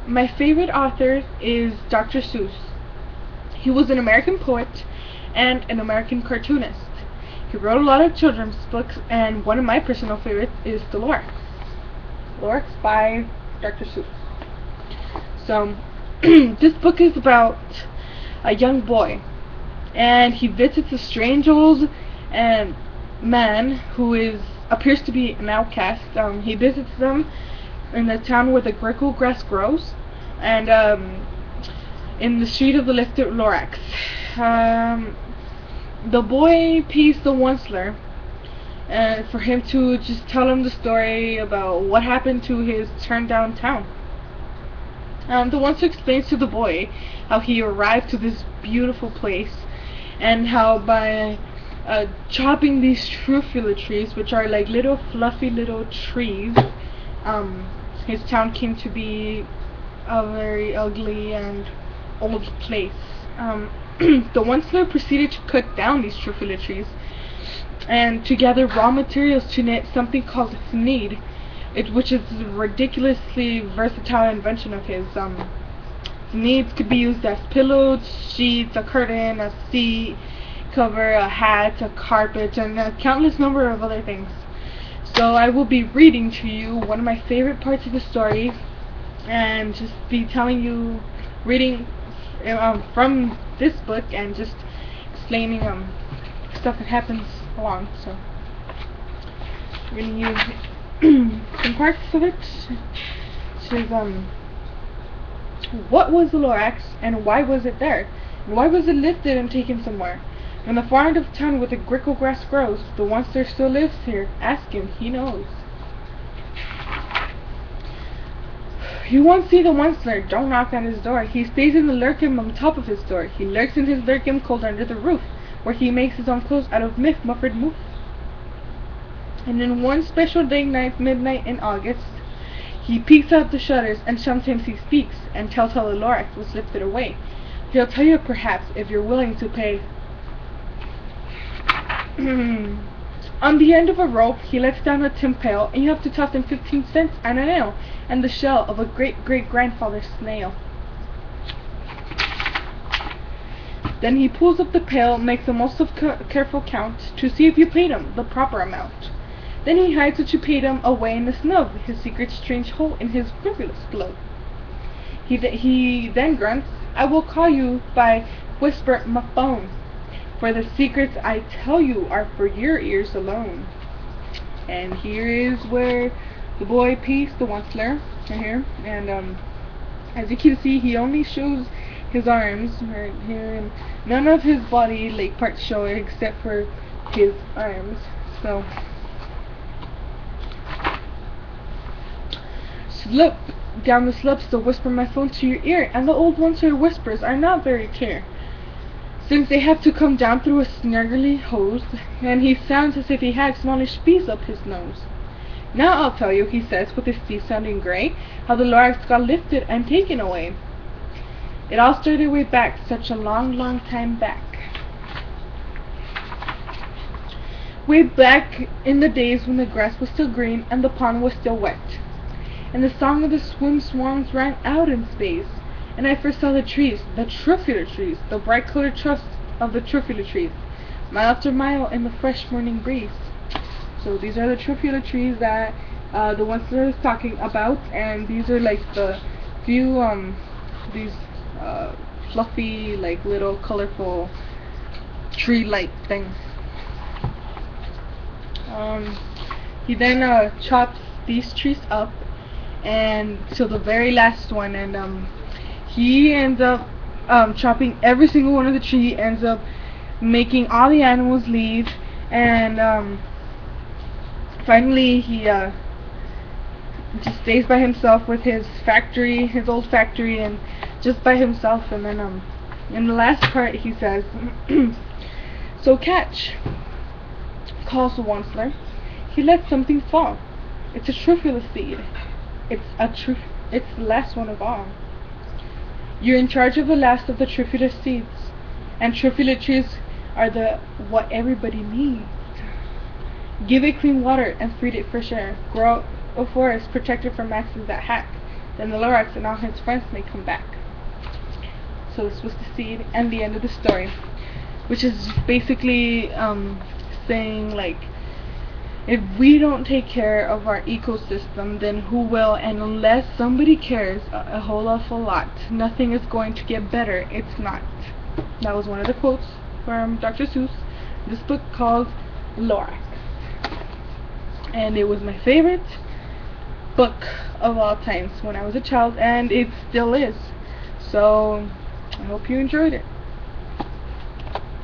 My favorite author is Dr. Seuss. He was an American poet and an American cartoonist. He wrote a lot of children's books, and one of my personal favorites is the Lorax. Lorax by Dr. Seuss. So, this book is about a young boy, and he visits a strange old man who appears to be an outcast. He visits them in the town where the grickle grass grows, and in the street of the lifted Lorax. The boy pays the Onceler for him to just tell him the story about what happened to his turned down town. The Onceler explains to the boy how he arrived to this beautiful place, and how by chopping these truffula trees, which are like little fluffy little trees, his town came to be a very ugly and old place. The Onceler proceeded to cut down these truffula trees and to gather raw materials to knit something called sneed, which is a ridiculously versatile invention of his. Sneeds could be used as pillows, sheets, a curtain, a seat cover, a hat, a carpet, and a countless number of other things. So I will be reading to you one of my favorite parts of the story, and just be telling you, reading from this book, and just explaining stuff that happens along. So I'm going to use some parts of it. Which is, what was the Lorax, and why was it there? And why was it lifted and taken somewhere? In the far end of town where the grickle grass grows, the Onceler still lives here. Ask him, he knows. You won't see the Onceler, don't knock on his door. He stays in the lurkin on top of his door. He lurks in his lurkin cold under the roof, where he makes his own clothes out of muffled moof. And in one special day night, midnight in August, he peeks out the shutters, and sometimes he speaks, and tells how the Lorax was lifted away. He'll tell you perhaps, if you're willing to pay. On the end of a rope, he lets down a tin pail, and you have to toss in 15 cents and a nail, and the shell of a great-great-grandfather's snail. Then he pulls up the pail, makes a most careful count, to see if you paid him the proper amount. Then he hides what you paid him away in the snug, his secret strange hole in his frivolous glove. He then grunts, I will call you by whisper my phone, for the secrets I tell you are for your ears alone. And here is where the boy peeks the Onceler, right here, and as you can see, he only shows his arms right here, and none of his body leg parts show except for his arms. So slip down the slopes to whisper my phone to your ear, and the old Onceler whispers are not very clear, since they have to come down through a snargly hose, and he sounds as if he had smallish bees up his nose. Now I'll tell you, he says, with his teeth sounding gray, how the Lorax got lifted and taken away. It all started way back, such a long, long time back. Way back in the days when the grass was still green and the pond was still wet, and the song of the swans rang out in space, and I first saw the trees, the truffula trees, the bright-colored trunks of the truffula trees, mile after mile in the fresh morning breeze. So these are the truffula trees that the Onceler is talking about, and these are like the few these fluffy, like little colorful tree-like things. He then chops these trees up, and till the very last one, and he ends up chopping every single one of the tree, ends up making all the animals leave, and finally he just stays by himself with his factory, his old factory, and just by himself. And then in the last part he says, so catch, calls the Onceler. He lets something fall. It's a truffula seed. It's the last one of all. You're in charge of the last of the truffula seeds, and truffula trees are what everybody needs. Give it clean water and feed it fresh air. Grow a forest protected from maxes that hack. then the Lorax and all his friends may come back. So this was the seed and the end of the story, which is basically saying like, if we don't take care of our ecosystem, then who will? And unless somebody cares a whole awful lot, nothing is going to get better. It's not. That was one of the quotes from Dr. Seuss. This book called Lorax, and it was my favorite book of all times when I was a child, and it still is. So I hope you enjoyed it.